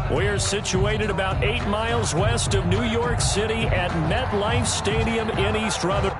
We're situated about 8 miles west of New York City at MetLife Stadium in East Rutherford.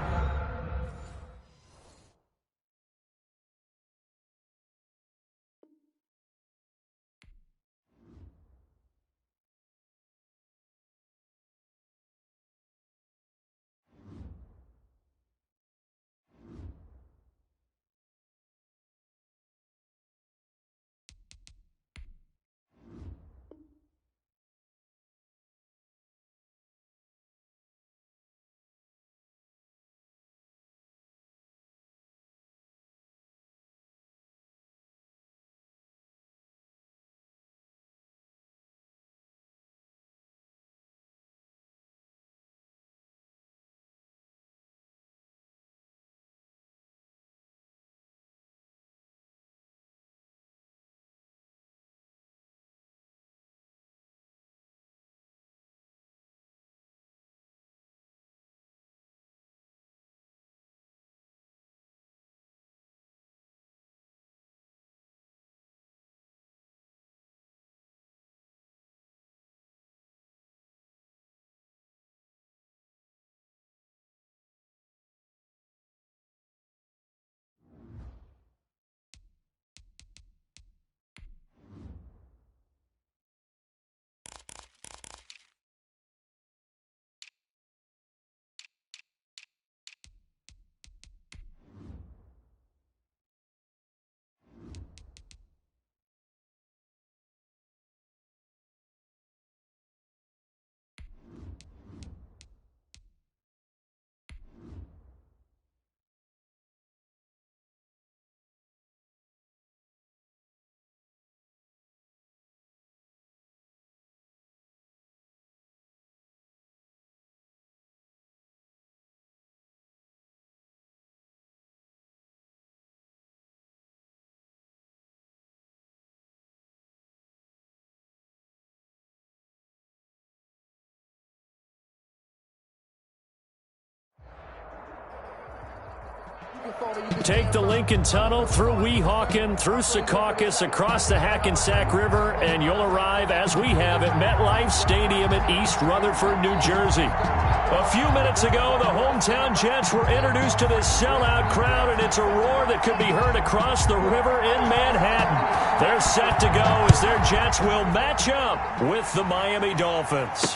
Take the Lincoln Tunnel through Weehawken, through Secaucus, across the Hackensack River, and you'll arrive, as we have, at MetLife Stadium in East Rutherford, New Jersey. A few minutes ago, the hometown Jets were introduced to this sellout crowd, and it's a roar that could be heard across the river in Manhattan. They're set to go as their Jets will match up with the Miami Dolphins.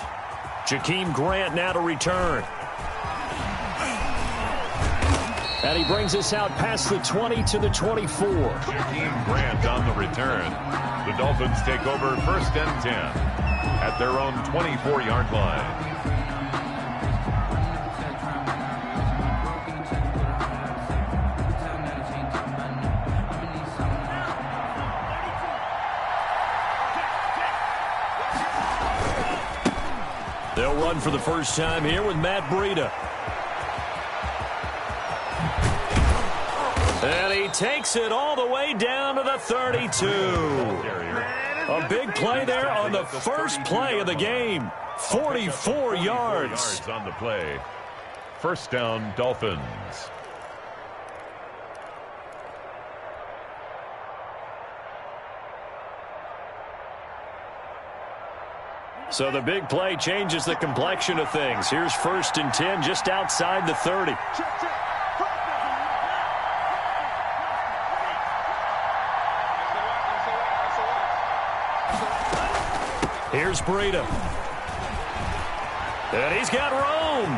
Jakeem Grant now to return. And he brings us out past the 20 to the 24. Jakeem Grant on the return. The Dolphins take over 1st and 10 at their own 24-yard line. They'll run for the first time here with Matt Breida. And he takes it all the way down to the 32. A big play there on the first play of the game. 44 yards on the play. First down, Dolphins. So the big play changes the complexion of things. Here's 1st and 10 just outside the 30. Here's Breida. And he's got room.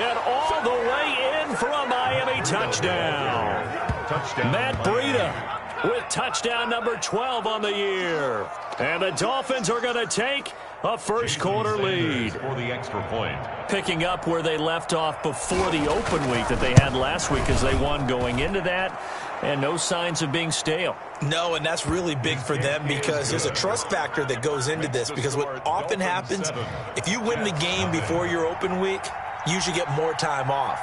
And all the way in for a Miami touchdown. Matt Breida with touchdown number 12 on the year. And the Dolphins are going to take a first-quarter lead. For the extra point. Picking up where they left off before the open week that they had last week as they won going into that. And no signs of being stale. No, and that's really big for them because there's a trust factor that goes into this because what often happens, if you win the game before your open week, you usually get more time off.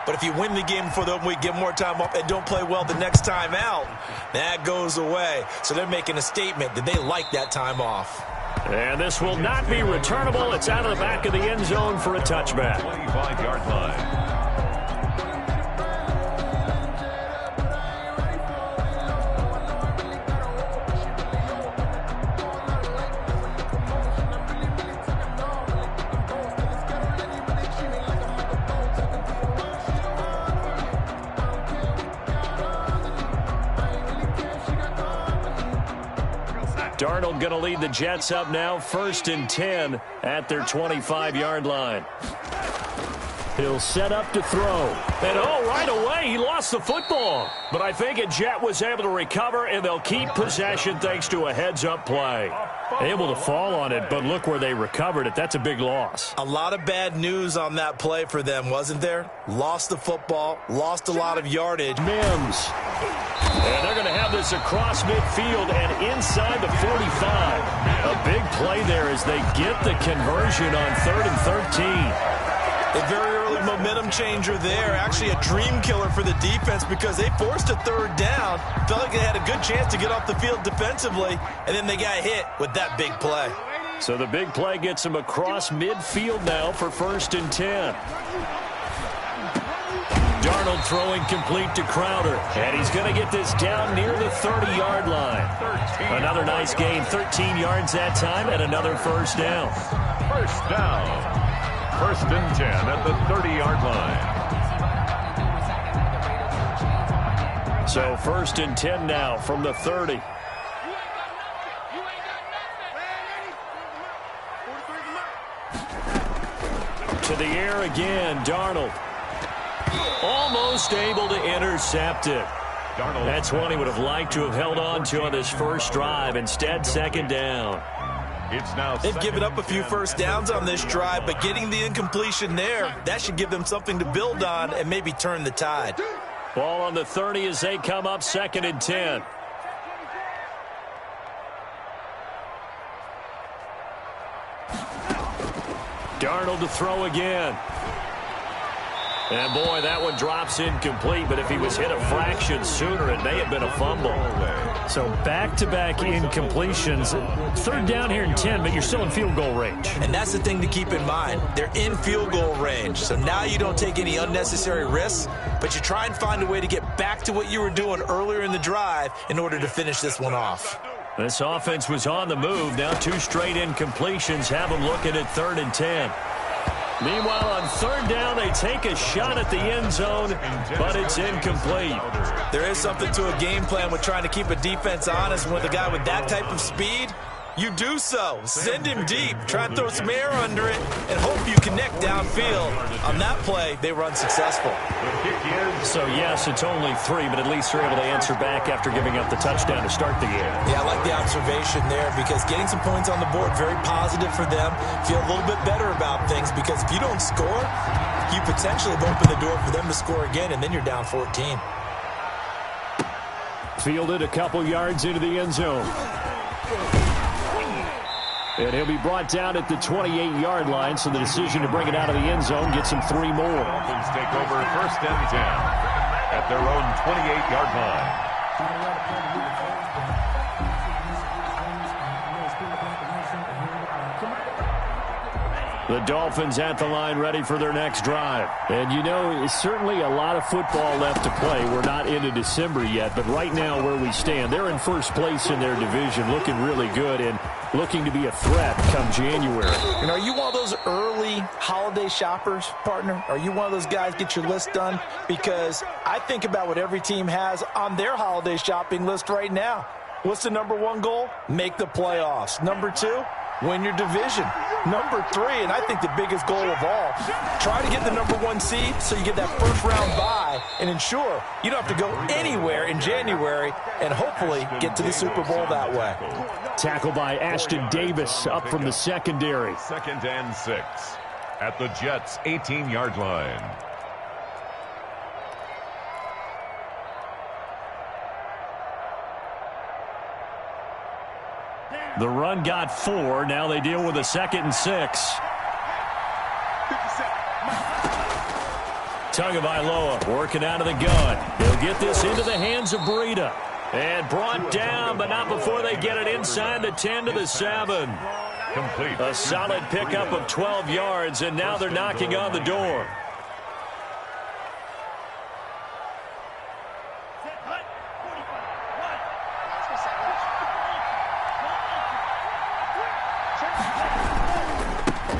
But if you win the game before the open week, get more time off, and don't play well the next time out, that goes away. So they're making a statement that they like that time off. And this will not be returnable. It's out of the back of the end zone for a touchback. 25-yard line. Darnold going to lead the Jets up now, 1st and 10 at their 25-yard line. He'll set up to throw. And right away, he lost the football. But I think a Jet was able to recover, and they'll keep possession thanks to a heads-up play. Able to fall on it, but look where they recovered it. That's a big loss. A lot of bad news on that play for them, wasn't there? Lost the football, lost a lot of yardage. BUMz. And they're going to have this across midfield and inside the 45. A big play there as they get the conversion on 3rd and 13. A very early momentum changer there. Actually a dream killer for the defense because they forced a 3rd down. Felt like they had a good chance to get off the field defensively, and then they got hit with that big play. So the big play gets them across midfield now for 1st and 10. Darnold throwing complete to Crowder. And he's going to get this down near the 30-yard line. Another nice gain, 13 yards that time, and another 1st down. 1st down. 1st and 10 at the 30-yard line. So 1st and 10 now from the 30. To the air again, Darnold. Almost able to intercept it. That's one he would have liked to have held on to on this first drive. Instead, 2nd down. They've given up a few 1st downs on this drive, but getting the incompletion there, that should give them something to build on and maybe turn the tide. Ball on the 30 as they come up 2nd and 10. Darnold to throw again. And, boy, that one drops incomplete, but if he was hit a fraction sooner, it may have been a fumble. So back-to-back incompletions. 3rd down here and 10, but you're still in field goal range. And that's the thing to keep in mind. They're in field goal range. So now you don't take any unnecessary risks, but you try and find a way to get back to what you were doing earlier in the drive in order to finish this one off. This offense was on the move. Now 2 straight incompletions have them looking at 3rd and 10. Meanwhile, on 3rd down, they take a shot at the end zone, but it's incomplete. There is something to a game plan with trying to keep a defense honest. With a guy with that type of speed, you do so. Send him deep. Try and throw some air under it and hope you connect downfield. On that play, they were unsuccessful. So, yes, it's only 3, but at least they're able to answer back after giving up the touchdown to start the game. Yeah, I like the observation there because getting some points on the board, very positive for them. Feel a little bit better about things because if you don't score, you potentially have opened the door for them to score again, and then you're down 14. Fielded a couple yards into the end zone. And he'll be brought down at the 28-yard line, so the decision to bring it out of the end zone gets him 3 more. Dolphins take over 1st and 10 at their own 28-yard line. The Dolphins at the line ready for their next drive. And, you know, it's certainly a lot of football left to play. We're not into December yet, but right now where we stand, they're in 1st place in their division, looking really good and looking to be a threat come January. And are you one of those early holiday shoppers, partner? Are you one of those guys get your list done? Because I think about what every team has on their holiday shopping list right now. What's the #1 goal? Make the playoffs. #2, win your division. #3, and I think the biggest goal of all, try to get the #1 seed so you get that 1st-round bye and ensure you don't have to go anywhere in January and hopefully get to the Super Bowl that way. Tackle by Ashton Davis up from the secondary. 2nd and 6 at the Jets' 18-yard line. The run got 4. Now they deal with a 2nd and 6. Tagovailoa working out of the gun. He'll get this into the hands of Breida. And brought down, but not before they get it inside the 10 to the 7. Complete. A solid pickup of 12 yards, and now they're knocking on the door.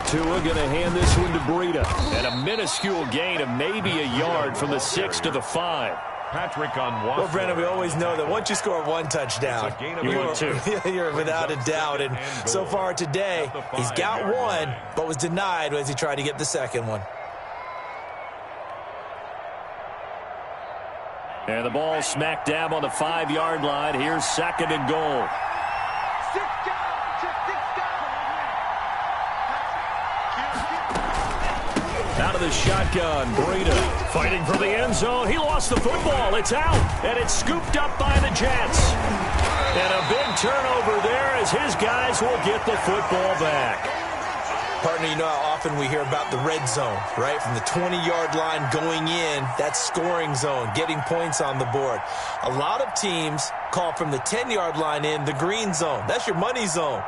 Tua going to hand this one to Breida. And a minuscule gain of maybe a yard from the 6 to the 5. Patrick on one. Well, Brandon, we always know that once you score one touchdown, you're without a doubt. And so far today, he's got one, but was denied as he tried to get the second one. And the ball smack dab on the 5-yard line. Here's 2nd and goal. Out of the shotgun, Breida fighting for the end zone. He lost the football. It's out, and it's scooped up by the Jets. And a big turnover there as his guys will get the football back. Partner, you know how often we hear about the red zone, right? From the 20-yard line going in, that's scoring zone, getting points on the board. A lot of teams call from the 10-yard line in the green zone. That's your money zone.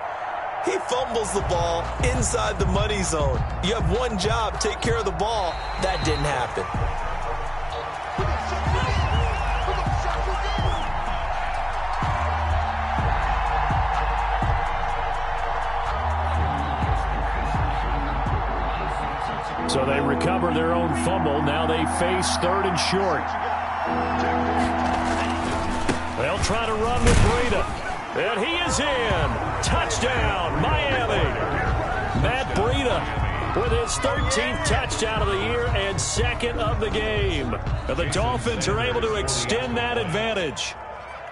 He fumbles the ball inside the money zone. You have one job, take care of the ball. That didn't happen. So they recover their own fumble. Now they face 3rd and short. They'll try to run with Breida. And he is in. Touchdown, Miami. Matt Breida with his 13th touchdown of the year and 2nd of the game. And the Dolphins are able to extend that advantage.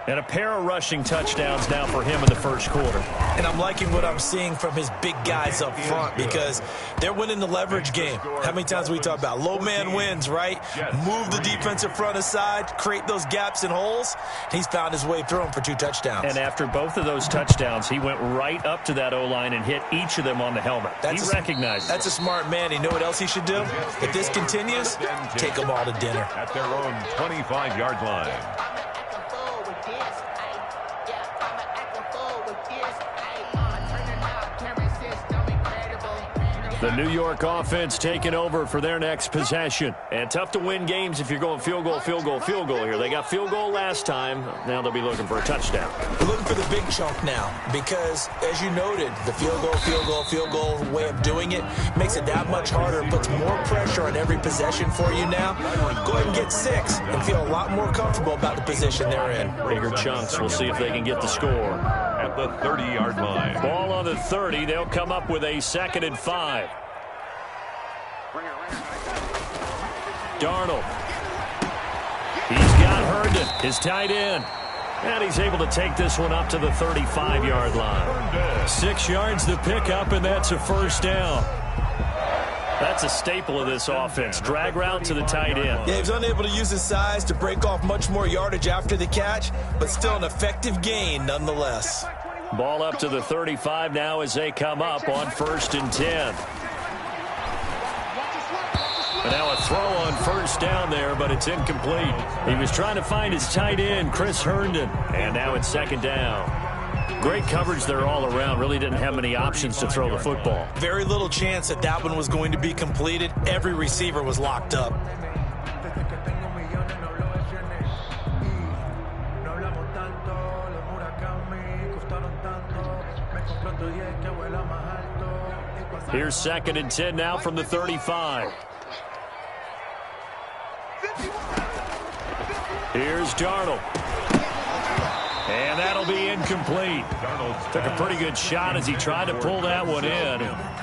And a pair of rushing touchdowns now for him in the first quarter. And I'm liking what I'm seeing from his big guys up front because they're winning the leverage game. How many times we talk about low man wins, right? Move the defensive front aside, create those gaps and holes. He's found his way through them for 2 touchdowns. And after both of those touchdowns, he went right up to that O-line and hit each of them on the helmet. He recognized it. That's a smart man. You know what else he should do? If this continues, take them all to dinner. At their own 25-yard line. The New York offense taking over for their next possession. And tough to win games if you're going field goal, field goal, field goal here. They got field goal last time. Now they'll be looking for a touchdown. We're looking for the big chunk now because, as you noted, the field goal way of doing it makes it that much harder and puts more pressure on every possession for you now. Go ahead and get 6 and feel a lot more comfortable about the position they're in. Bigger chunks. We'll see if they can get the score. At the 30-yard line. Ball on the 30. They'll come up with a 2nd and 5. Darnold. He's got Herndon, his tight end. And he's able to take this one up to the 35-yard line. 6 yards to pick up, and that's a first down. That's a staple of this offense. Drag route to the tight end. Yeah, he was unable to use his size to break off much more yardage after the catch, but still an effective gain nonetheless. Ball up to the 35 now as they come up on 1st and 10. And now a throw on first down there, but it's incomplete. He was trying to find his tight end, Chris Herndon, and now it's 2nd down. Great coverage there all around. Really didn't have many options to throw the football. Very little chance that that one was going to be completed. Every receiver was locked up. Here's 2nd and 10 now from the 35. Here's Darnold. And that'll be incomplete. Took a pretty good shot as he tried to pull that one in.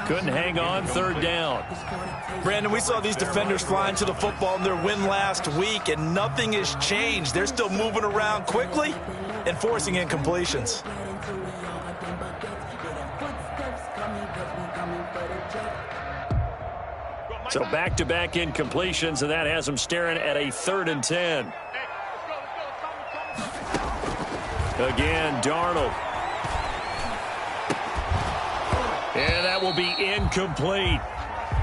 Couldn't hang on, 3rd down. Brandon, we saw these defenders flying to the football in their win last week, and nothing has changed. They're still moving around quickly and forcing incompletions. So back-to-back incompletions, and that has them staring at a 3rd and 10. Again, Darnold. And that will be incomplete.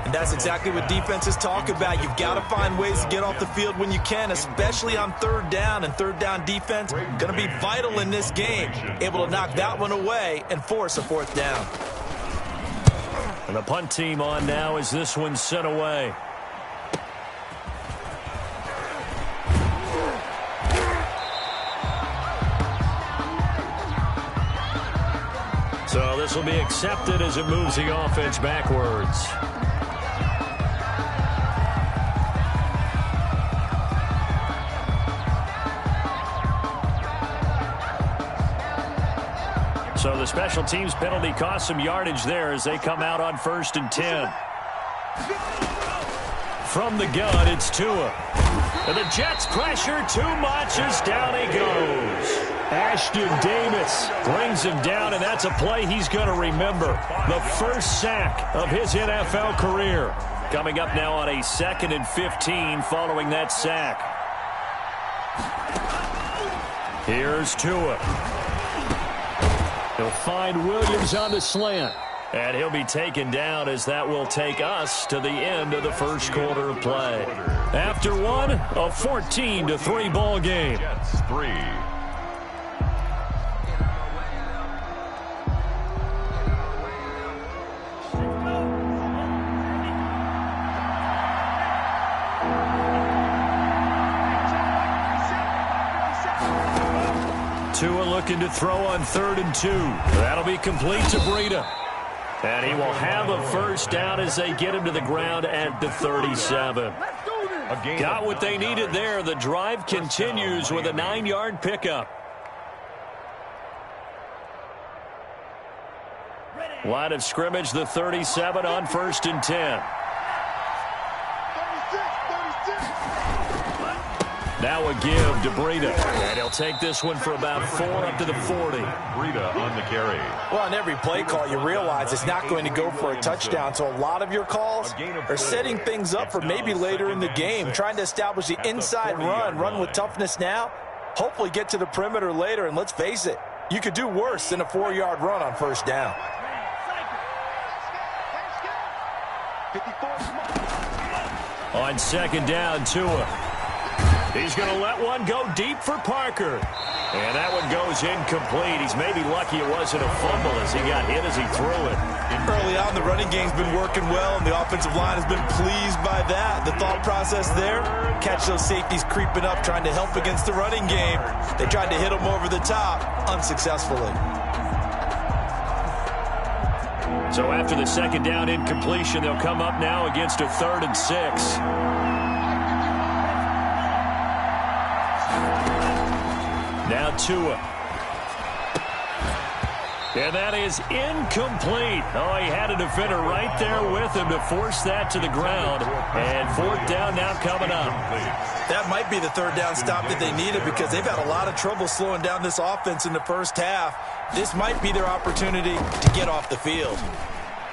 And that's exactly what defenses talk about. You've got to find ways to get off the field when you can, especially on 3rd down. And 3rd down defense going to be vital in this game. Able to knock that one away and force a 4th down. And the punt team on now as this one's sent away. So this will be accepted as it moves the offense backwards. So the special teams penalty cost some yardage there as they come out on 1st and 10. From the gun, it's Tua. And the Jets pressure too much as down he goes. Ashton Davis brings him down, and that's a play he's going to remember. The first sack of his NFL career. Coming up now on a 2nd and 15 following that sack. Here's Tua. He'll find Williams on the slant. And he'll be taken down as that will take us to the end of the first quarter of play. After one, a 14-3 ball game. Jets 3. Tua looking to throw on 3rd and 2. That'll be complete to Breida. And he will have a first down as they get him to the ground at the 37. Got what they needed there. The drive continues with a 9-yard pickup. Line of scrimmage, the 37 on 1st and 10. Now a give to Breida. And he'll take this one for about 4 up to the 40. Breida on the carry. Well, on every play call, you realize it's not going to go for a touchdown. So a lot of your calls are setting things up for maybe later in the game, trying to establish the inside run with toughness now, hopefully get to the perimeter later. And let's face it, you could do worse than a 4-yard run on 1st down. On 2nd down, Tua. He's going to let one go deep for Parker. And that one goes incomplete. He's maybe lucky it wasn't a fumble as he got hit as he threw it. Early on, the running game's been working well, and the offensive line has been pleased by that. The thought process there, catch those safeties creeping up, trying to help against the running game. They tried to hit them over the top, unsuccessfully. So after the 2nd down incompletion, they'll come up now against a 3rd and 6. Now Tua. And that is incomplete. Oh, he had a defender right there with him to force that to the ground. And 4th down now coming up. That might be the 3rd down stop that they needed because they've had a lot of trouble slowing down this offense in the first half. This might be their opportunity to get off the field.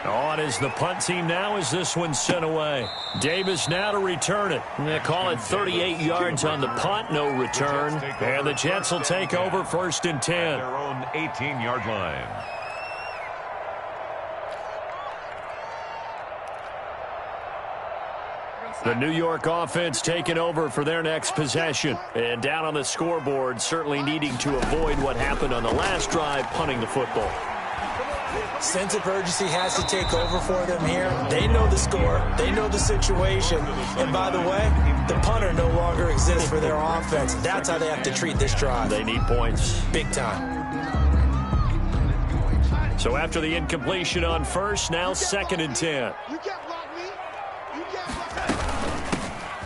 On is the punt team now as this one's sent away. Davis now to return it. They call it 38 yards on the punt, no return. And the Jets will take over 1st and 10. Their own 18-yard line. The New York offense taking over for their next possession. And down on the scoreboard, certainly needing to avoid what happened on the last drive, punting the football. Sense of urgency has to take over for them here. They know the score. They know the situation. And by the way, the punter no longer exists for their offense. That's how they have to treat this drive. They need points. Big time. So after the incompletion on 1st, now 2nd and 10.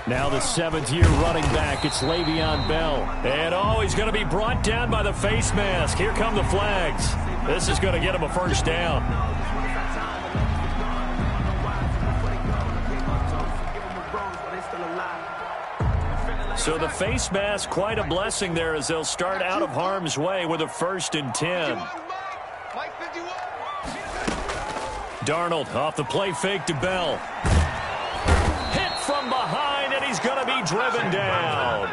Now the 7th-year running back, it's Le'Veon Bell. And he's going to be brought down by the face mask. Here come the flags. This is going to get him a first down. So the face mask, quite a blessing there as they'll start out of harm's way with a 1st and 10. Darnold off the play fake to Bell. Hit from behind, and he's going to be driven down.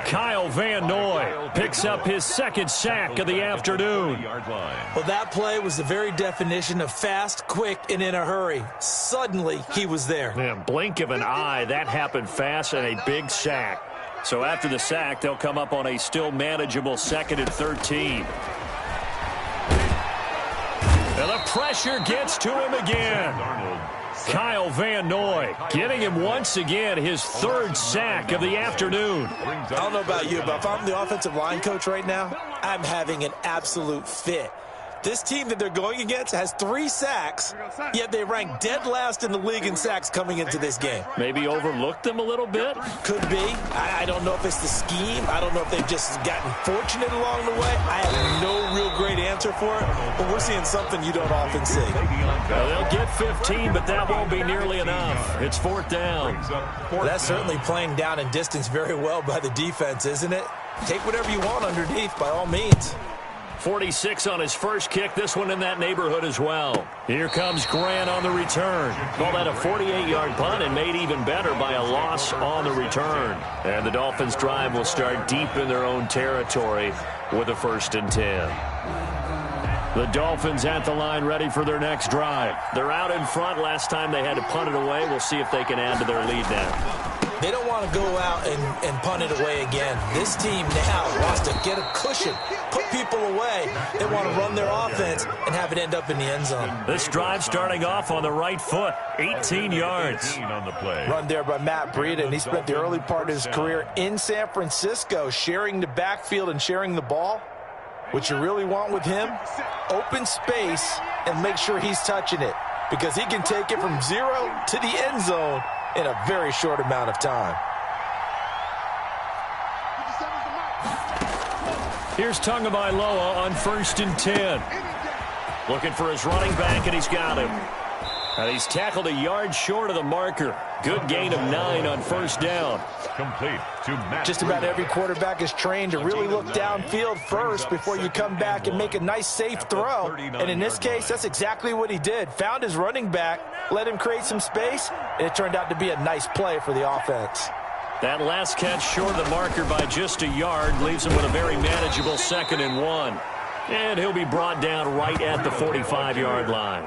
Kyle Van Noy picks up his 2nd sack of the afternoon. Well, that play was the very definition of fast, quick, and in a hurry. Suddenly, he was there. Man, blink of an eye, that happened fast, and a big sack. So after the sack, they'll come up on a still manageable 2nd and 13. And the pressure gets to him again. Kyle Van Noy getting him once again his 3rd sack of the afternoon. I don't know about you, but if I'm the offensive line coach right now, I'm having an absolute fit. This team that they're going against has 3 sacks, yet they rank dead last in the league in sacks coming into this game. Maybe overlooked them a little bit? Could be. I don't know if it's the scheme. I don't know if they've just gotten fortunate along the way. I have no real great answer for it, but we're seeing something you don't often see. Well, they'll get 15, but that won't be nearly enough. It's 4th down. Well, that's certainly playing down and distance very well by the defense, isn't it? Take whatever you want underneath, by all means. 46 on his first kick. This one in that neighborhood as well. Here comes Grant on the return. Call that a 48-yard punt and made even better by a loss on the return. And the Dolphins' drive will start deep in their own territory with a 1st and 10. The Dolphins at the line ready for their next drive. They're out in front. Last time they had to punt it away. We'll see if they can add to their lead now. They don't want to go out and punt it away again. This team now wants to get a cushion, put people away. They want to run their offense and have it end up in the end zone. This drive starting off on the right foot, 18 yards. On the play. Run there by Matt Breida, and he spent the early part of his career in San Francisco sharing the backfield and sharing the ball. What you really want with him, open space and make sure he's touching it, because he can take it from 0 to the end zone in a very short amount of time. Here's Tagovailoa on 1st and 10. Looking for his running back, and he's got him. And he's tackled a yard short of the marker. Good gain of 9 on 1st down. Complete to Matt. Just about every quarterback is trained to really look downfield first before you come back and make a nice, safe throw. And in this case, that's exactly what he did. Found his running back, let him create some space, and it turned out to be a nice play for the offense. That last catch short of the marker by just a yard leaves him with a very manageable 2nd and 1. And he'll be brought down right at the 45-yard line.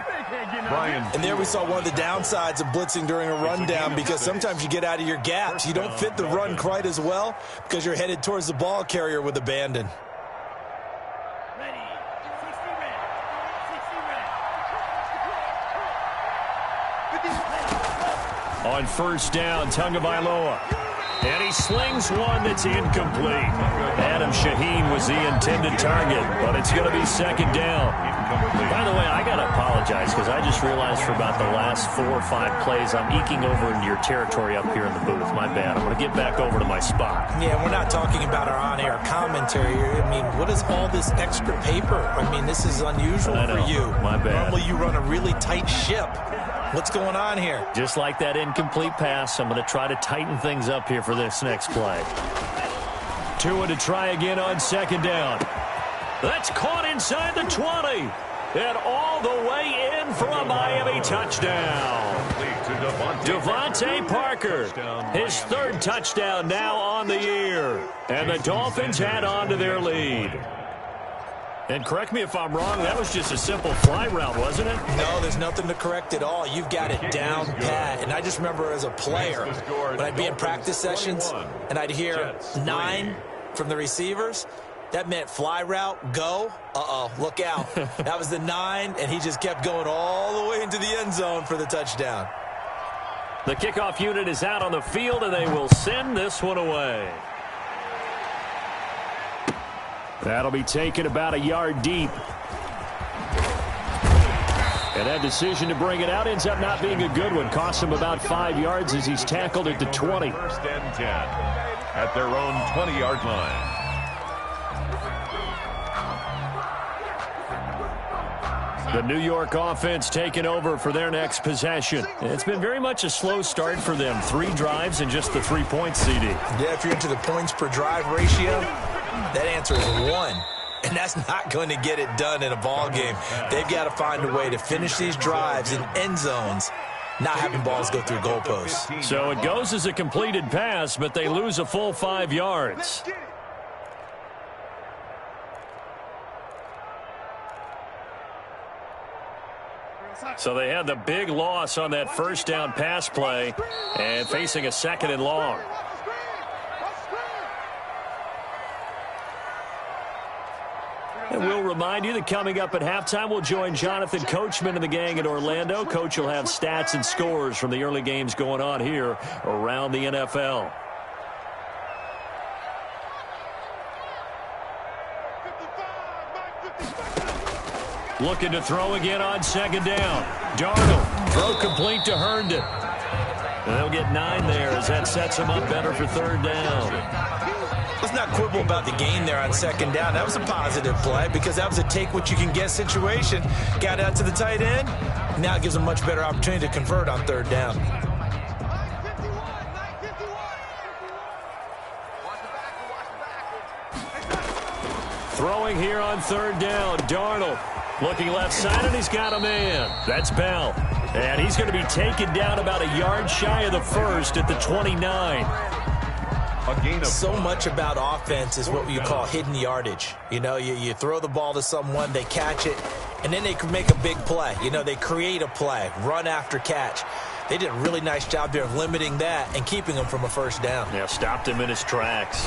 And there we saw one of the downsides of blitzing during a rundown, because sometimes you get out of your gaps. You don't fit the run quite as well because you're headed towards the ball carrier with abandon. On 1st down, Tagovailoa. And he slings one that's incomplete. Adam Shaheen was the intended target, but it's going to be 2nd down. By the way, I got to apologize, because I just realized for about the last 4 or 5 plays, I'm eking over into your territory up here in the booth. My bad. I'm going to get back over to my spot. Yeah, we're not talking about our on-air commentary. I mean, what is all this extra paper? I mean, this is unusual for you. My bad. Normally you run a really tight ship. What's going on here? Just like that incomplete pass, I'm going to try to tighten things up here for this next play. Tua to try again on 2nd down. That's caught inside the 20. And all the way in for a Miami touchdown. Devontae Parker, his 3rd touchdown now on the year. And the Dolphins add on to their lead. And correct me if I'm wrong, that was just a simple fly route, wasn't it? No, there's nothing to correct at all. You've got it down pat. And I just remember as a player, when I'd be in practice sessions and I'd hear 9 from the receivers, that meant fly route, go. Uh-oh, look out. That was the 9, and he just kept going all the way into the end zone for the touchdown. The kickoff unit is out on the field, and they will send this one away. That'll be taken about a yard deep. And that decision to bring it out ends up not being a good one. Costs him about 5 yards as he's tackled at the 20. 1st and 10 at their own 20-yard line. The New York offense taking over for their next possession. It's been very much a slow start for them. 3 drives and just the 3 points, CD. Yeah, if you're into the points per drive ratio, that answer is 1. And that's not going to get it done in a ball game. They've got to find a way to finish these drives in end zones, not having balls go through goalposts. So it goes as a completed pass, but they lose a full 5 yards. So they had the big loss on that 1st down pass play and facing a 2nd and long. And we'll remind you that coming up at halftime, we'll join Jonathan Coachman and the gang in Orlando. Coach will have stats and scores from the early games going on here around the NFL. Looking to throw again on second down. Darnold, throw complete to Herndon. And they'll get 9 there as that sets him up better for third down. Let's not quibble about the gain there on second down. That was a positive play because that was a take-what-you-can-get situation. Got out to the tight end. Now it gives him a much better opportunity to convert on third down. Throwing here on third down, Darnold. Looking left side, and he's got a man. That's Bell. And he's going to be taken down about a yard shy of the first at the 29. So much about offense is what you call hidden yardage. You know, you throw the ball to someone, they catch it, and then they can make a big play. You know, they create a play, run after catch. They did a really nice job there of limiting that and keeping him from a first down. Yeah, stopped him in his tracks.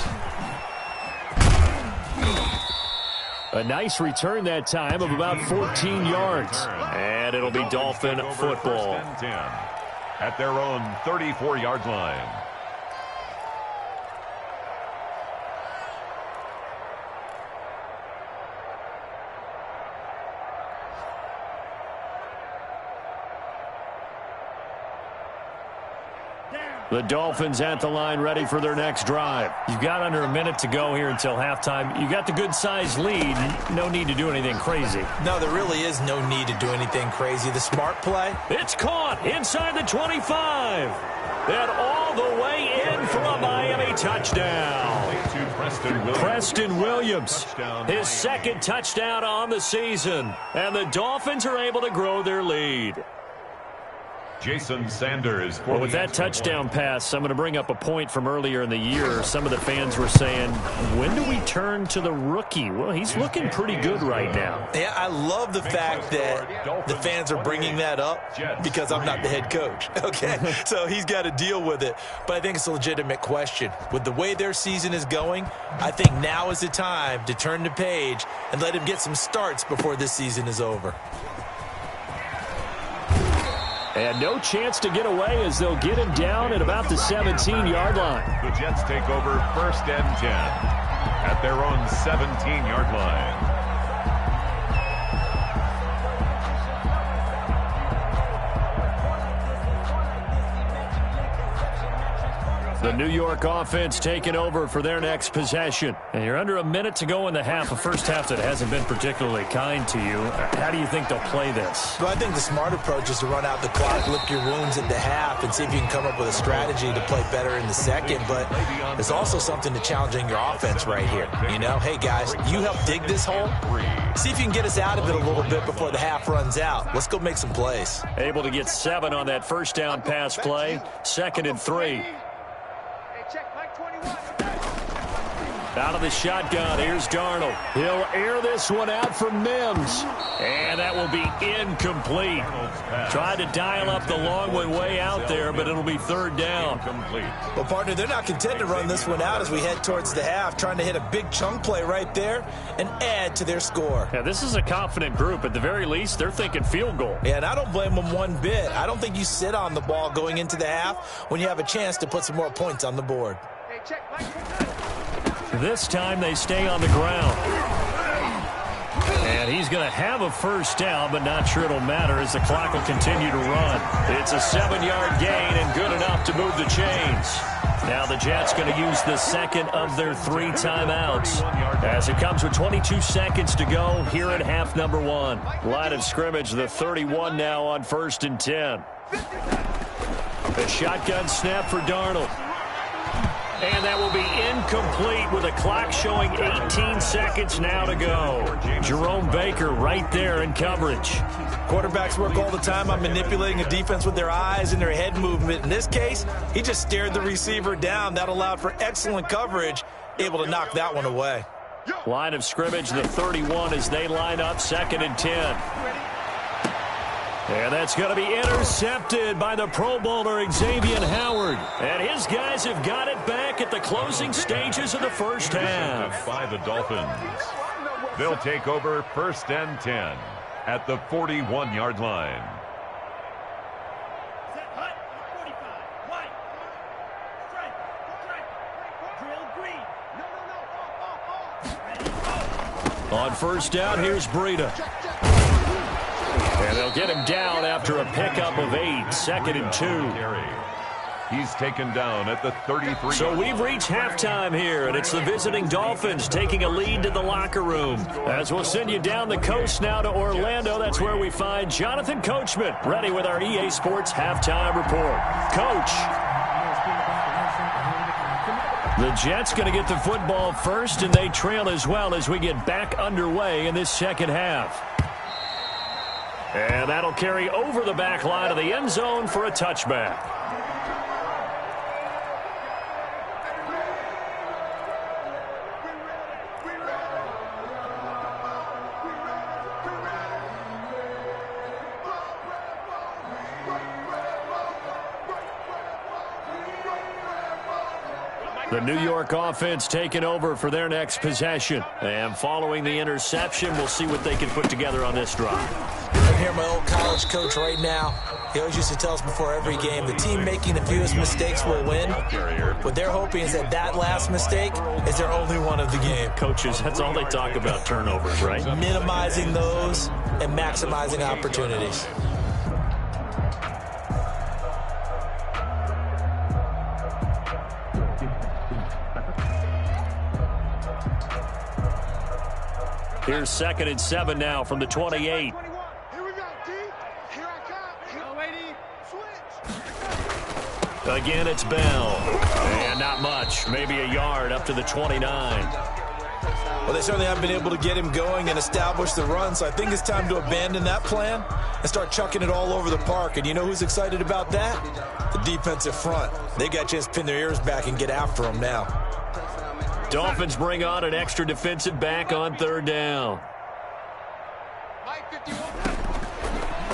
A nice return that time of about 14 yards. And it'll be Dolphin football. At their own 34-yard line. The Dolphins at the line ready for their next drive. You've got under a minute to go here until halftime. You got the good-sized lead. No need to do anything crazy. No, there really is no need to do anything crazy. The smart play. It's caught inside the 25. And all the way in for a Miami touchdown. Preston Williams, his second touchdown on the season. And the Dolphins are able to grow their lead. Jason Sanders. Well, with that touchdown pass, I'm going to bring up a point from earlier in the year. Some of the fans were saying, when do we turn to the rookie? Well, he's looking pretty good right now. Yeah, I love the fact that the fans are bringing that up because I'm not the head coach. Okay, so he's got to deal with it. But I think it's a legitimate question. With the way their season is going, I think now is the time to turn the page and let him get some starts before this season is over. And no chance to get away as they'll get him down at about the 17-yard line. The Jets take over 1st and 10 at their own 17-yard line. The New York offense taking over for their next possession. And you're under a minute to go in the half, a first half that hasn't been particularly kind to you. How do you think they'll play this? Well, I think the smart approach is to run out the clock, lick your wounds at the half, and see if you can come up with a strategy to play better in the second. But there's also something to challenging your offense right here. You know, hey, guys, you help dig this hole. See if you can get us out of it a little bit before the half runs out. Let's go make some plays. Able to get 7 on that first down pass play. 2nd and 3. Out of the shotgun, here's Darnold. He'll air this one out for BUMz. And that will be incomplete. Tried to dial up the long one way out there, but it'll be 3rd down. Well, partner, they're not content to run this one out as we head towards the half, trying to hit a big chunk play right there and add to their score. Yeah, this is a confident group. At the very least, they're thinking field goal. Yeah, and I don't blame them one bit. I don't think you sit on the ball going into the half when you have a chance to put some more points on the board. This time they stay on the ground. And he's going to have a first down, but not sure it'll matter as the clock will continue to run. It's a 7-yard gain and good enough to move the chains. Now the Jets going to use the second of their 3 timeouts as it comes with 22 seconds to go here at half number 1. Line of scrimmage, the 31 now on 1st and 10. The shotgun snap for Darnold. And that will be incomplete with a clock showing 18 seconds now to go. Jerome Baker right there in coverage. Quarterbacks work all the time on manipulating a defense with their eyes and their head movement. In this case, he just stared the receiver down. That allowed for excellent coverage, able to knock that one away. Line of scrimmage, the 31 as they line up 2nd and 10. And that's going to be intercepted by the Pro Bowler Xavier Howard. And his guys have got it back at the closing stages of the first half. By the Dolphins. They'll take over 1st and 10 at the 41-yard line. On first down, here's Breida. And they'll get him down after a pickup of 8, 2nd and 2. He's taken down at the 33. So we've reached halftime here, and it's the visiting Dolphins taking a lead to the locker room. As we'll send you down the coast now to Orlando, that's where we find Jonathan Coachman, ready with our EA Sports halftime report. Coach. The Jets going to get the football first, and they trail as well as we get back underway in this second half. And that'll carry over the back line of the end zone for a touchback. The New York offense taking over for their next possession. And following the interception, we'll see what they can put together on this drive. I'm here, my old college coach right now. He always used to tell us before every game, the team making the fewest mistakes will win. What they're hoping is that that last mistake is their only one of the game. Coaches, that's all they talk about, turnovers, right? Minimizing those and maximizing opportunities. Here's 2nd and 7 now from the 28. Here we go, D. Here I come. Switch. Again, it's Bell. And not much. Maybe a yard up to the 29. Well, they certainly haven't been able to get him going and establish the run, so I think it's time to abandon that plan and start chucking it all over the park. And you know who's excited about that? The defensive front. They got a chance to pin their ears back and get after him now. Dolphins bring on an extra defensive back on 3rd down.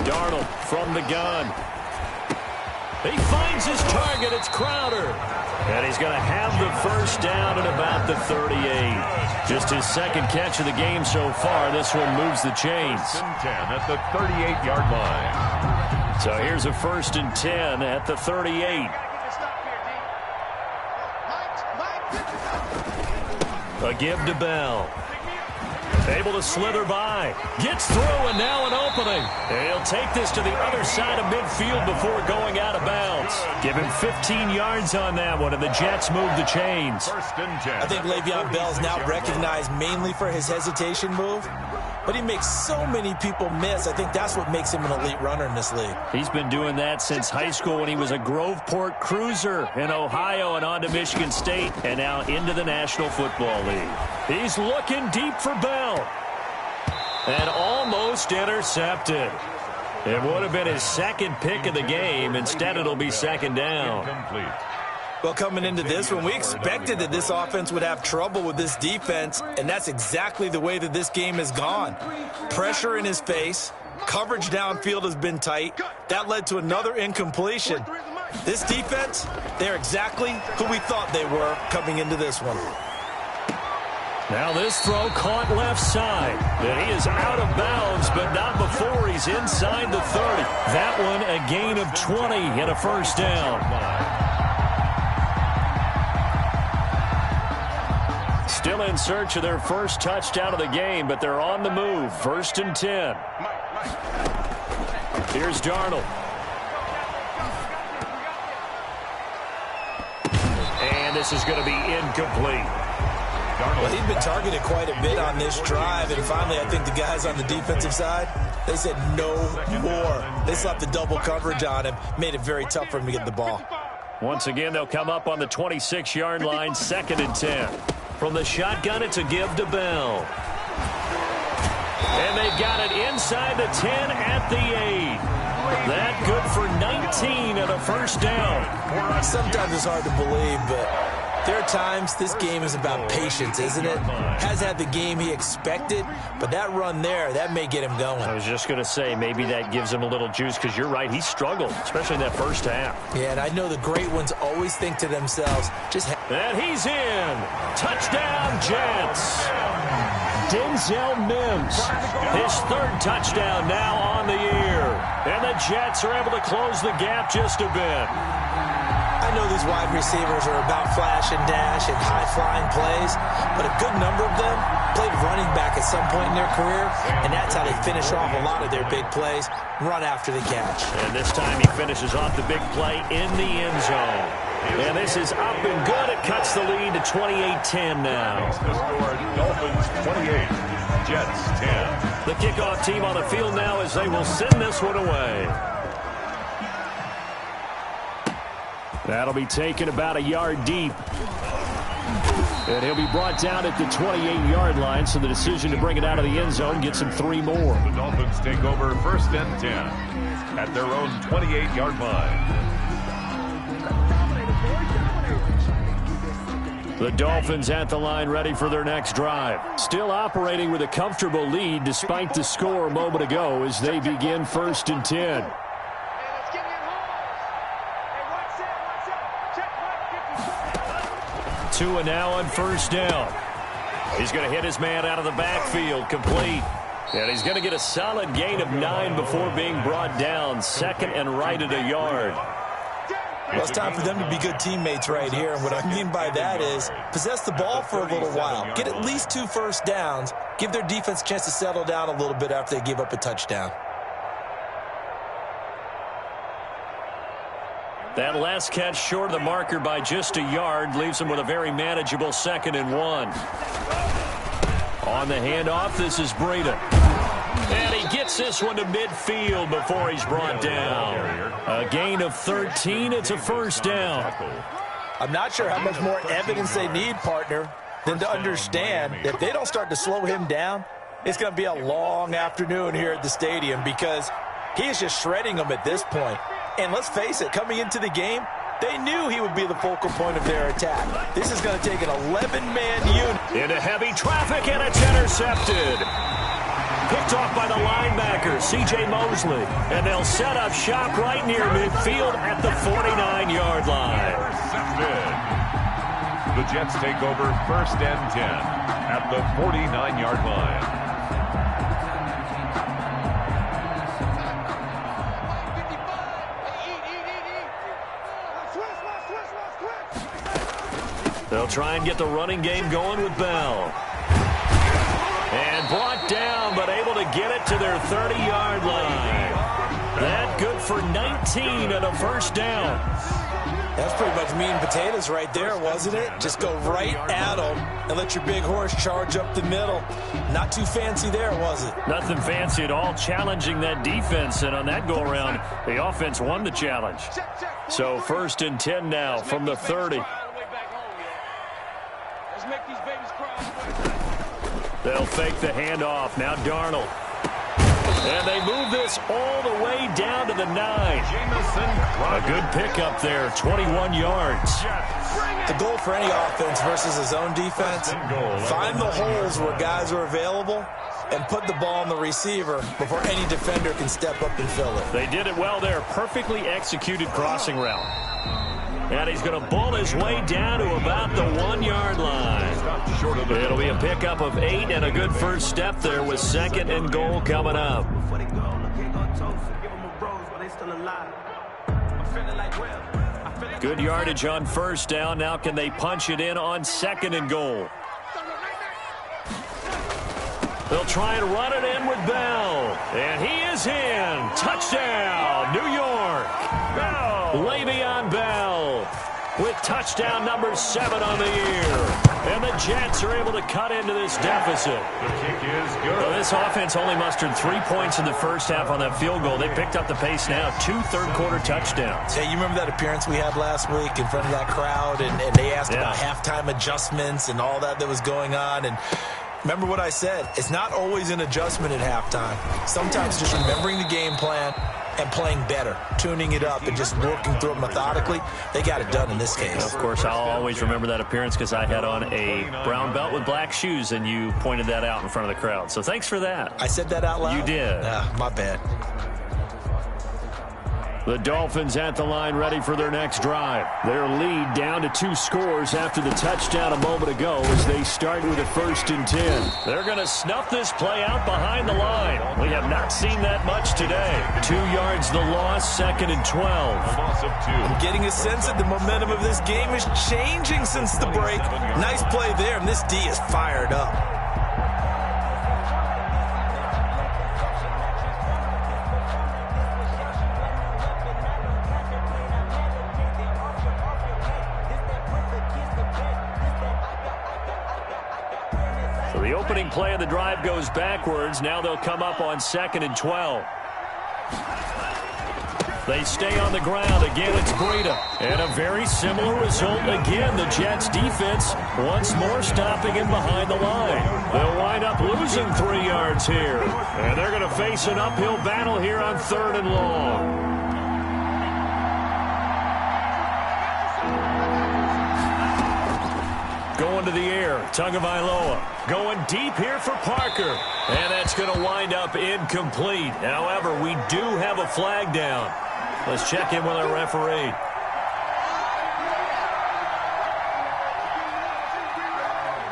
Darnold from the gun. He finds his target. It's Crowder. And he's going to have the first down at about the 38. Just his 2nd catch of the game so far. This one moves the chains. 10 at the 38-yard line. So here's a 1st and 10 at the 38. A give to Bell. Able to slither by. Gets through, and now an opening. And he'll take this to the other side of midfield before going out of bounds. Give him 15 yards on that one, and the Jets move the chains. 1st and 10. I think Le'Veon Bell's now recognized mainly for his hesitation move, but he makes so many people miss. I think that's what makes him an elite runner in this league. He's been doing that since high school when he was a Groveport Cruiser in Ohio and on to Michigan State and now into the National Football League. He's looking deep for Bell. And almost intercepted. It would have been his 2nd pick of the game. Instead, it'll be 2nd down. Incomplete. Well, coming into this one, we expected that this offense would have trouble with this defense, and that's exactly the way that this game has gone. Pressure in his face. Coverage downfield has been tight. That led to another incompletion. This defense, they're exactly who we thought they were coming into this one. Now this throw caught left side. And he is out of bounds, but not before he's inside the 30. That one a gain of 20 and a 1st down. Still in search of their first touchdown of the game, but they're on the move. 1st and 10. Here's Darnold. And this is going to be incomplete. Well, he's been targeted quite a bit on this drive, and finally I think the guys on the defensive side, they said no more. They slapped the double coverage on him, made it very tough for him to get the ball. Once again, they'll come up on the 26-yard line, 2nd and 10. From the shotgun, it's a give to Bell. And they've got it inside the 10 at the 8. That good for 19 and a 1st down. Sometimes it's hard to believe, but there are times this game is about patience, isn't it? Has had the game he expected, but that run there, that may get him going. I was just going to say, maybe that gives him a little juice, because you're right, he struggled, especially in that 1st half. Yeah, and I know the great ones always think to themselves, and he's in. Touchdown, Jets. Denzel Mims, his 3rd touchdown now on the year. And the Jets are able to close the gap just a bit. I know these wide receivers are about flash and dash and high-flying plays, but a good number of them played running back at some point in their career, and that's how they finish off a lot of their big plays, run after the catch. And this time he finishes off the big play in the end zone. And this is up and good. It cuts the lead to 28-10 now. The score, Dolphins 28, Jets 10. The kickoff team on the field now as they will send this one away. That'll be taken about a yard deep. And he'll be brought down at the 28-yard line, so the decision to bring it out of the end zone gets him 3 more. The Dolphins take over first and 10 at their own 28-yard line. The Dolphins at the line ready for their next drive. Still operating with a comfortable lead despite the score a moment ago as they begin first and 10. Tua now on first down. He's going to hit his man out of the backfield, complete. And he's going to get a solid gain of 9 before being brought down. Second and right at a yard. Well, it's time for them to be good teammates right here. And what I mean by that is possess the ball for a little while. Get at least 2 first downs. Give their defense a chance to settle down a little bit after they give up a touchdown. That last catch short of the marker by just a yard leaves him with a very manageable 2nd and 1. On the handoff, this is Breida. And he gets this one to midfield before he's brought down. A gain of 13. It's a first down. I'm not sure how much more evidence they need, partner, than to understand that if they don't start to slow him down, it's going to be a long afternoon here at the stadium because he is just shredding them at this point. And let's face it, coming into the game, they knew he would be the focal point of their attack. This is going to take an 11-man unit. Into heavy traffic, and it's intercepted. Picked off by the linebacker, C.J. Mosley. And they'll set up shop right near midfield at the 49-yard line. The Jets take over first and 10 at the 49-yard line. They'll try and get the running game going with Bell. And brought down, but able to get it to their 30-yard line. That good for 19 and a first down. That's pretty much meat and potatoes right there, wasn't it? Just go right at them and let your big horse charge up the middle. Not too fancy there, was it? Nothing fancy at all, challenging that defense. And on that go-around, the offense won the challenge. So first and 10 now from the 30. They'll fake the handoff. Now Darnold. And they move this all the way down to the 9. A good pickup there, 21 yards. The goal for any offense versus his own defense, find the holes where guys are available and put the ball on the receiver before any defender can step up and fill it. They did it well there. Perfectly executed crossing route. And he's going to bull his way down to about the 1-yard line. It'll be a pickup of 8 and a good first step there with 2nd and goal coming up. Good yardage on first down. Now can they punch it in on 2nd and goal? They'll try and run it in with Bell. And he is in. Touchdown, New York. Le'Veon Bell with touchdown number 7 on the year. And the Jets are able to cut into this deficit. The kick is good. Well, this offense only mustered 3 points in the first half on that field goal. They picked up the pace now. 2 third-quarter touchdowns. Hey, you remember that appearance we had last week in front of that crowd? And they asked about halftime adjustments and all that was going on. And remember what I said. It's not always an adjustment at halftime. Sometimes just remembering the game plan and playing better, tuning it up and just working through it methodically. They got it done in this case. Of course, I'll always remember that appearance because I had on a brown belt with black shoes, and you pointed that out in front of the crowd. So thanks for that. I said that out loud? You did. My bad. The Dolphins at the line ready for their next drive. Their lead down to 2 scores after the touchdown a moment ago as they start with a 1st and 10. They're going to snuff this play out behind the line. We have not seen that much today. 2 yards the loss, 2nd and 12. A loss of 2. I'm getting a sense that the momentum of this game is changing since the break. Nice play there, and this D is fired up. So the opening play of the drive goes backwards. Now they'll come up on 2nd and 12. They stay on the ground. Again, it's Breida. And a very similar result again. The Jets defense once more stopping him behind the line. They'll wind up losing 3 yards here. And they're going to face an uphill battle here on 3rd and long. Going to the air, Tagovailoa. Going deep here for Parker. And that's going to wind up incomplete. However, we do have a flag down. Let's check in with our referee.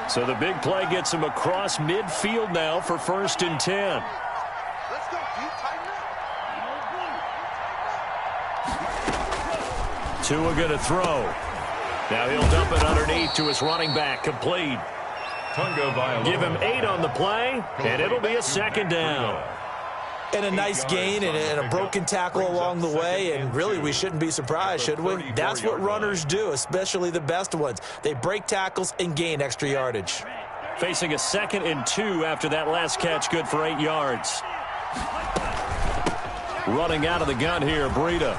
So the big play gets him across midfield now for 1st and 10. Let's go, Pete. Tua going to throw. Now he'll dump it underneath to his running back. Complete. Give him 8 on the play, and it'll be a 2nd down. And a nice gain and a broken tackle along the way, and really we shouldn't be surprised, should we? That's what runners do, especially the best ones. They break tackles and gain extra yardage. Facing a 2nd and 2 after that last catch, good for 8 yards. Running out of the gun here, Breida.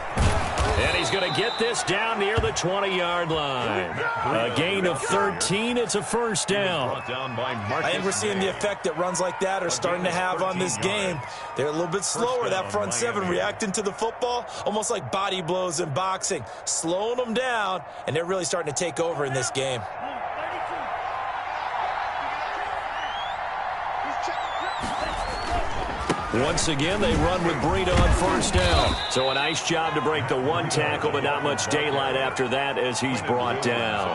And he's going to get this down near the 20-yard line. A gain of 13. It's a 1st down. I think we're seeing the effect that runs like that are starting to have on this game. They're a little bit slower, that front 7, reacting to the football, almost like body blows in boxing, slowing them down, and they're really starting to take over in this game. Once again, they run with Breida on 1st down. So a nice job to break the 1 tackle, but not much daylight after that as he's brought down.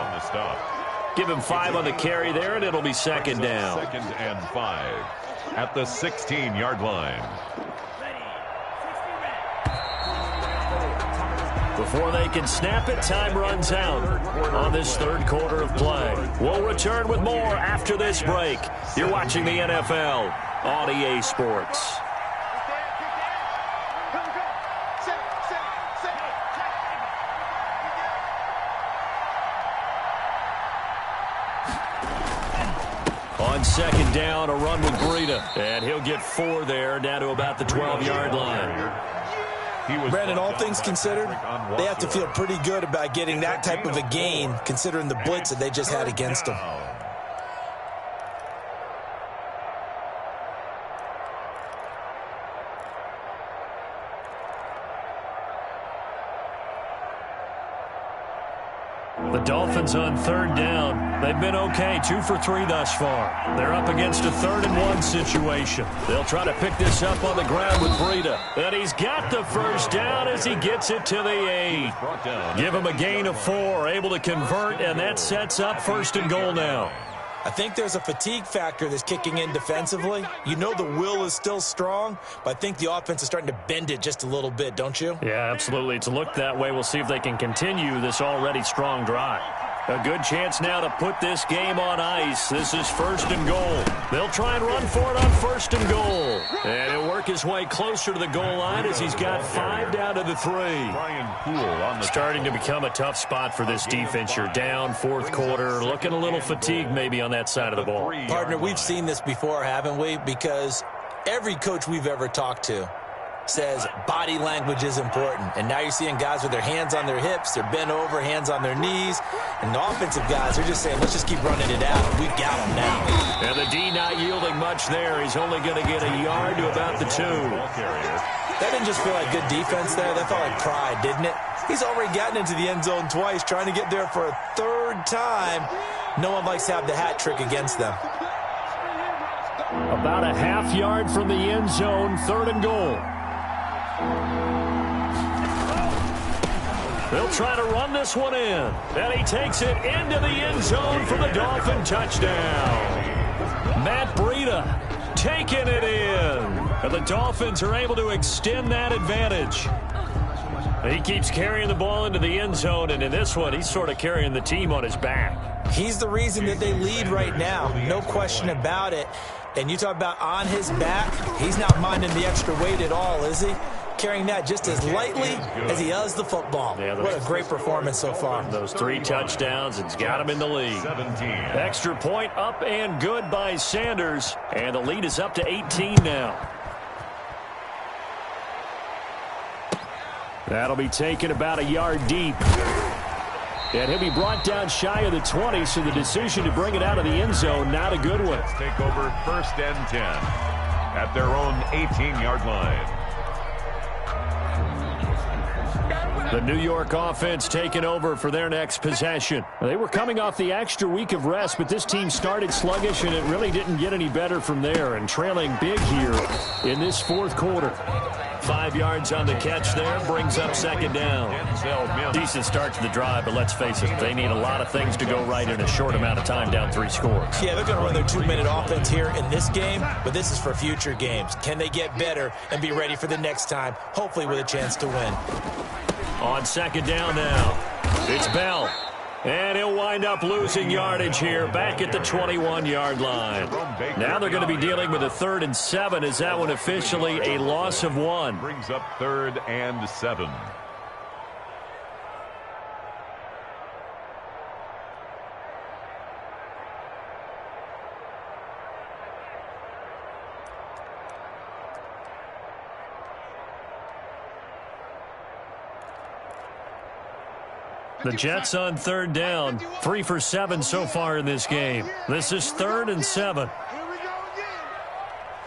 Give him 5 on the carry there, and it'll be 2nd down. 2nd and 5 at the 16-yard line. Before they can snap it, time runs out on this 3rd quarter of play. We'll return with more after this break. You're watching the NFL on EA Sports. On 2nd down, a run with Breida. And he'll get 4 there, down to about the 12-yard line. Brandon, all things considered, they have to feel pretty good about getting that type of a gain, considering the blitz that they just had against them. The Dolphins on 3rd down. They've been okay, 2 for 3 thus far. They're up against a 3rd and 1 situation. They'll try to pick this up on the ground with Breida. And he's got the 1st down as he gets it to the 8. Give him a gain of 4, able to convert, and that sets up 1st and goal now. I think there's a fatigue factor that's kicking in defensively. You know the will is still strong, but I think the offense is starting to bend it just a little bit, don't you? Yeah, absolutely. It's looked that way. We'll see if they can continue this already strong drive. A good chance now to put this game on ice. This is 1st and goal. They'll try and run for it on 1st and goal. And he'll work his way closer to the goal line as he's got 5 down to the 3. Starting to become a tough spot for this defense. You're down 4th quarter, looking a little fatigued maybe on that side of the ball. Partner, we've seen this before, haven't we? Because every coach we've ever talked to says body language is important. And now you're seeing guys with their hands on their hips, they're bent over, hands on their knees. And the offensive guys are just saying, let's just keep running it out. We've got them now. And the D not yielding much there. He's only going to get a yard to about the 2. That didn't just feel like good defense there. That felt like pride, didn't it? He's already gotten into the end zone twice, trying to get there for a 3rd time. No one likes to have the hat trick against them. About a half yard from the end zone, 3rd and goal. They'll try to run this one in. And he takes it into the end zone for the Dolphin touchdown. Matt Breida taking it in. And the Dolphins are able to extend that advantage. He keeps carrying the ball into the end zone, and in this one, he's sort of carrying the team on his back. He's the reason that they lead right now. No question about it. And you talk about on his back, he's not minding the extra weight at all, is he? Carrying that just as lightly as he does the football. Yeah, what a great performance so far. Those 3 touchdowns, it's got him in the lead. 17. Extra point up and good by Sanders. And the lead is up to 18 now. That'll be taken about a yard deep. And he'll be brought down shy of the 20, so the decision to bring it out of the end zone, not a good one. Let's take over 1st and 10 at their own 18-yard line. The New York offense taking over for their next possession. They were coming off the extra week of rest, but this team started sluggish, and it really didn't get any better from there, and trailing big here in this 4th quarter. 5 yards on the catch there, brings up 2nd down. Decent start to the drive, but let's face it, they need a lot of things to go right in a short amount of time, down 3 scores. Yeah, they're going to run their 2-minute offense here in this game, but this is for future games. Can they get better and be ready for the next time, hopefully with a chance to win? On 2nd down now, it's Bell. And he'll wind up losing yardage here back at the 21-yard line. Now they're going to be dealing with a 3rd and 7. Is that one officially a loss of 1? Brings up 3rd and 7. The Jets on 3rd down, 3 for 7 so far in this game. This is 3rd and 7. Here we go again.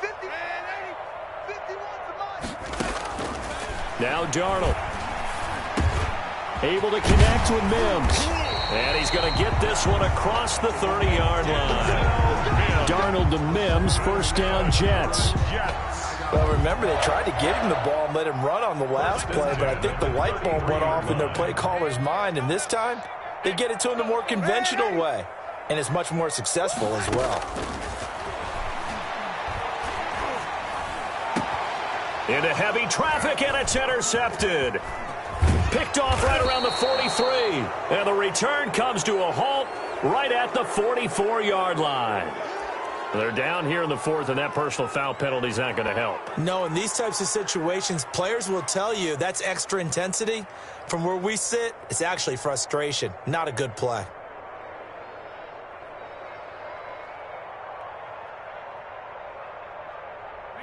50, 51 Now Darnold. Able to connect with BUMz. And he's going to get this one across the 30-yard line. Darnold to BUMz, 1st down Jets. Well, remember, they tried to give him the ball and let him run on the last play, but I think the light bulb went off in their play caller's mind, and this time, they get it to him the more conventional way, and it's much more successful as well. Into heavy traffic, and it's intercepted. Picked off right around the 43, and the return comes to a halt right at the 44-yard line. They're down here in the 4th, and that personal foul penalty is not going to help. No, in these types of situations, players will tell you that's extra intensity. From where we sit, it's actually frustration. Not a good play.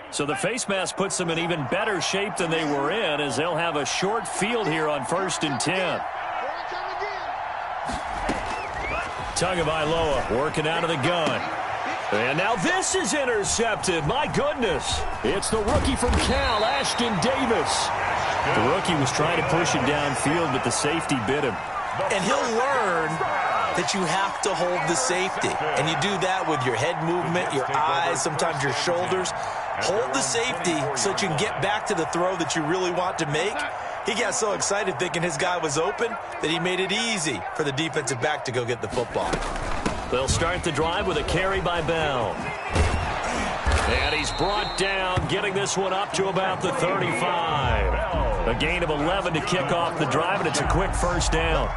So the face mask puts them in even better shape than they were in, as they'll have a short field here on 1st and 10. Tagovailoa working out of the gun. And now this is intercepted. My goodness. It's the rookie from Cal, Ashton Davis. The rookie was trying to push him downfield, but the safety bit him. And he'll learn that you have to hold the safety. And you do that with your head movement, your eyes, sometimes your shoulders. Hold the safety so that you can get back to the throw that you really want to make. He got so excited thinking his guy was open that he made it easy for the defensive back to go get the football. They'll start the drive with a carry by Bell. And he's brought down, getting this one up to about the 35. A gain of 11 to kick off the drive, and it's a quick 1st down.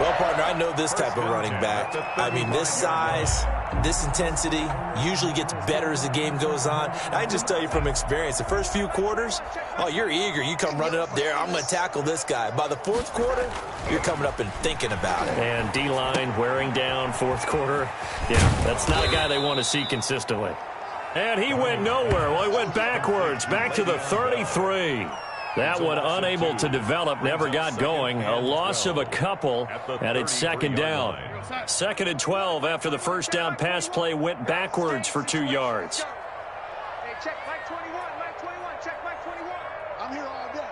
Well, partner, I know this type of running back. I mean, this size, this intensity usually gets better as the game goes on. I just tell you from experience, the first few quarters, oh, you're eager. You come running up there, I'm going to tackle this guy. By the 4th quarter, you're coming up and thinking about it. And D-line wearing down 4th quarter. Yeah, that's not a guy they want to see consistently. And he went nowhere. Well, he went backwards, back to the 33. That one unable to develop, never got going. A loss of a couple, and it's 2nd down. 2nd and 12 after the 1st down pass play went backwards for 2 yards. Hey, check Mike 21, Mike 21, check Mike 21. I'm here all day.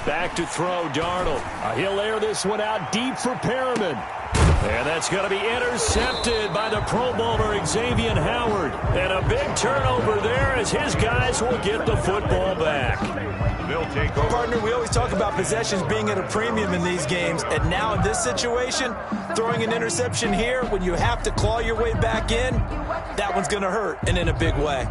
Back to throw, Darnold. He'll air this one out deep for Perriman. And that's going to be intercepted by the Pro Bowler Xavier Howard. And a big turnover there as his guys will get the football back. They'll take over. Partner, we always talk about possessions being at a premium in these games. And now in this situation, throwing an interception here when you have to claw your way back in, that one's going to hurt, and in a big way.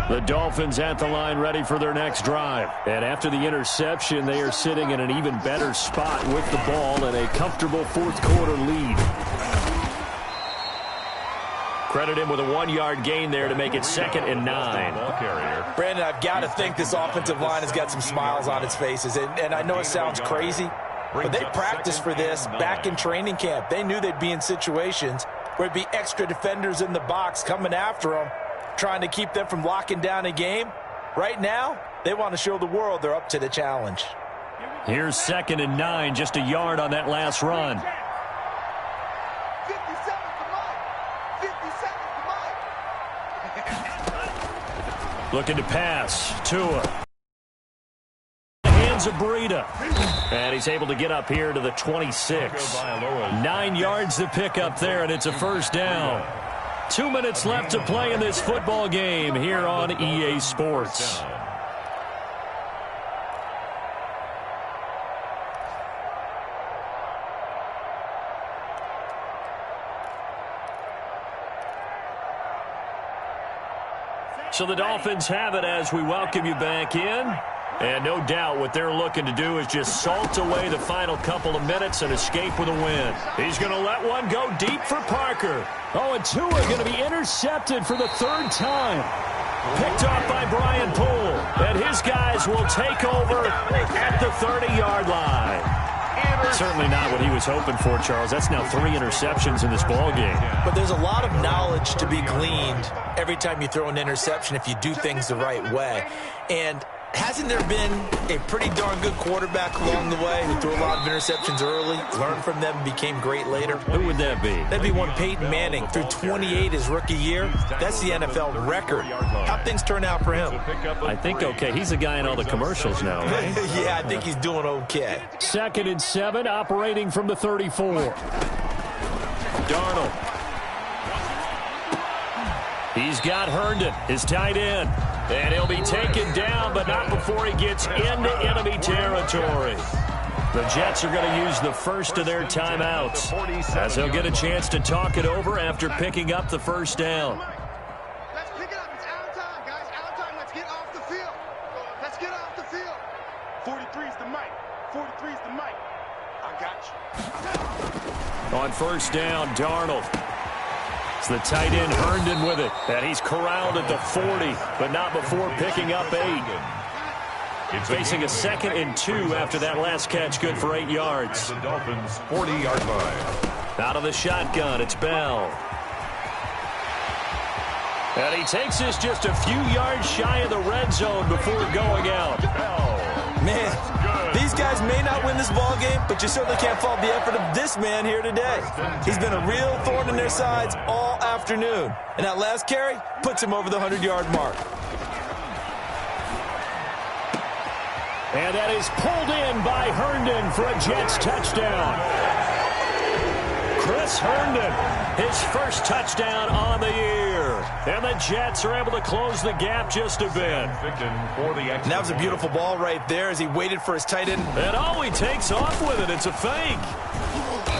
The Dolphins at the line ready for their next drive. And after the interception, they are sitting in an even better spot with the ball and a comfortable fourth-quarter lead. Credit him with a 1-yard gain there to make it 2nd and 9. Brandon, I've got to think this offensive line has got some smiles on its faces. And I know it sounds crazy, but they practiced for this back in training camp. They knew they'd be in situations where it'd be extra defenders in the box coming after them, trying to keep them from locking down a game. Right now, they want to show the world they're up to the challenge. Here's 2nd and 9, just a yard on that last run. 50 seconds to Mike. 50 seconds to Mike. Looking to pass. Tua. Hands of Breida. And he's able to get up here to the 26. 9 yards to pick up there, and it's a first down. 2 minutes left to play in this football game here on EA Sports. So the Dolphins have it as we welcome you back in. And no doubt what they're looking to do is just salt away the final couple of minutes and escape with a win. He's going to let one go deep for Parker. Oh, and Tua going to be intercepted for the 3rd time. Picked off by Brian Poole. And his guys will take over at the 30-yard line. Certainly not what he was hoping for, Charles. That's now 3 interceptions in this ballgame. But there's a lot of knowledge to be gleaned every time you throw an interception if you do things the right way. And hasn't there been a pretty darn good quarterback along the way who threw a lot of interceptions early, learned from them, and became great later? Who would that be? That'd be one Peyton Manning. Threw 28 his rookie year. That's the NFL record. How'd things turn out for him? I think okay. He's a guy in all the commercials now, right? Yeah, I think he's doing okay. 2nd and 7, operating from the 34. Darnold. He's got Herndon, his tight end. And he'll be taken down, but not before he gets into enemy territory. The Jets are going to use the first of their timeouts as they'll get a chance to talk it over after picking up the first down. Let's pick it up. It's out of time, guys. Out of time. Let's get off the field. Let's get off the field. 43's the mic. 43's the mic. I got you. On first down, Darnold. It's the tight end Herndon with it. And he's corralled at the 40, but not before picking up 8. Facing a 2nd and 2 after that last catch, good for 8 yards. The Dolphins' 40-yard line. Out of the shotgun, it's Bell. And he takes this just a few yards shy of the red zone before going out. Man, these guys may not win this ball game, but you certainly can't fault the effort of this man here today. He's been a real thorn in their sides all afternoon. And that last carry puts him over the 100-yard mark. And that is pulled in by Herndon for a Jets touchdown. Chris Herndon, his first touchdown on the year. And the Jets are able to close the gap just a bit. And that was a beautiful ball right there as he waited for his tight end. And he takes off with it. It's a fake.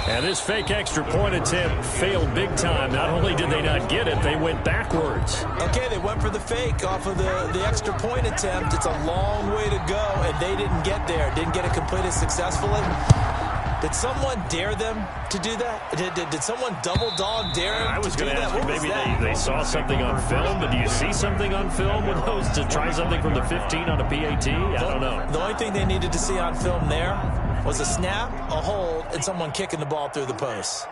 And this fake extra point attempt failed big time. Not only did they not get it, they went backwards. Okay, they went for the fake off of the extra point attempt. It's a long way to go, and they didn't get there. Didn't get it completed successfully. Did someone dare them to do that? Did someone double dog dare them? I was going to ask you, maybe they saw something on film, but do you see something on film with those to try something from the 15 on a PAT? I don't know. The only thing they needed to see on film there was a snap, a hold, and someone kicking the ball through the post.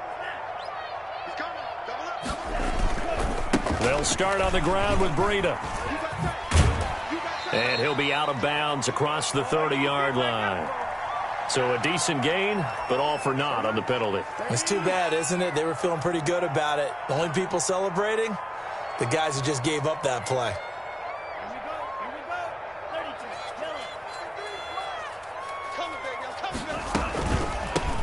They'll start on the ground with Breida. And he'll be out of bounds across the 30-yard line. So a decent gain, but all for naught on the penalty. It's too bad, isn't it? They were feeling pretty good about it. The only people celebrating, the guys who just gave up that play.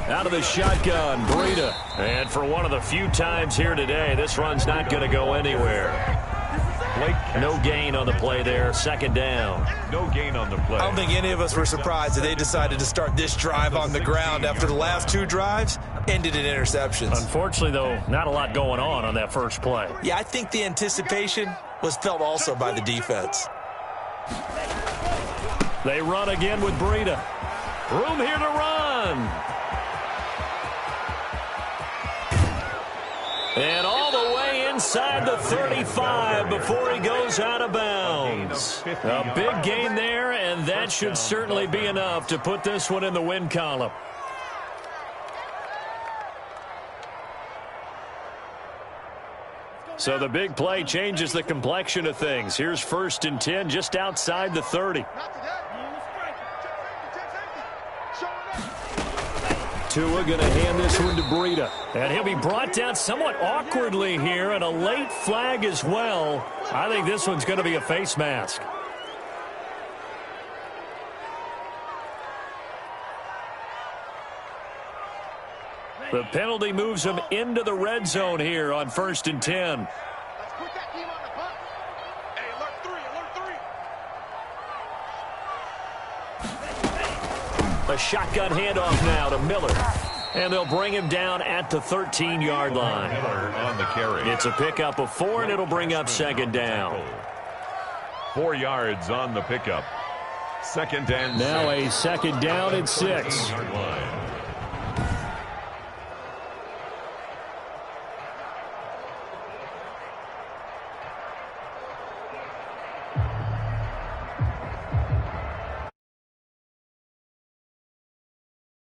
Out of the shotgun, Breida. And for one of the few times here today, this run's not going to go anywhere. No gain on the play there. Second down. No gain on the play. I don't think any of us were surprised that they decided to start this drive on the ground after the last two drives ended in interceptions. Unfortunately, though, not a lot going on that first play. Yeah, I think the anticipation was felt also by the defense. They run again with Breida. Room here to run. And all the way inside the 35 before he goes out of bounds. A big gain there, and that should certainly be enough to put this one in the win column. So the big play changes the complexion of things. Here's 1st and 10 just outside the 30. Tua going to hand this one to Breida. And he'll be brought down somewhat awkwardly here, and a late flag as well. I think this one's going to be a face mask. The penalty moves him into the red zone here on 1st and 10. Let's put that team on the bus. Hey, alert 3, alert 3. A shotgun handoff now to Miller. And they'll bring him down at the 13-yard line. Miller on the carry. It's a pickup of 4, and it'll bring up 2nd down. 4 yards on the pickup. 2nd and 6. Now a 2nd down and 6. 14-yard line.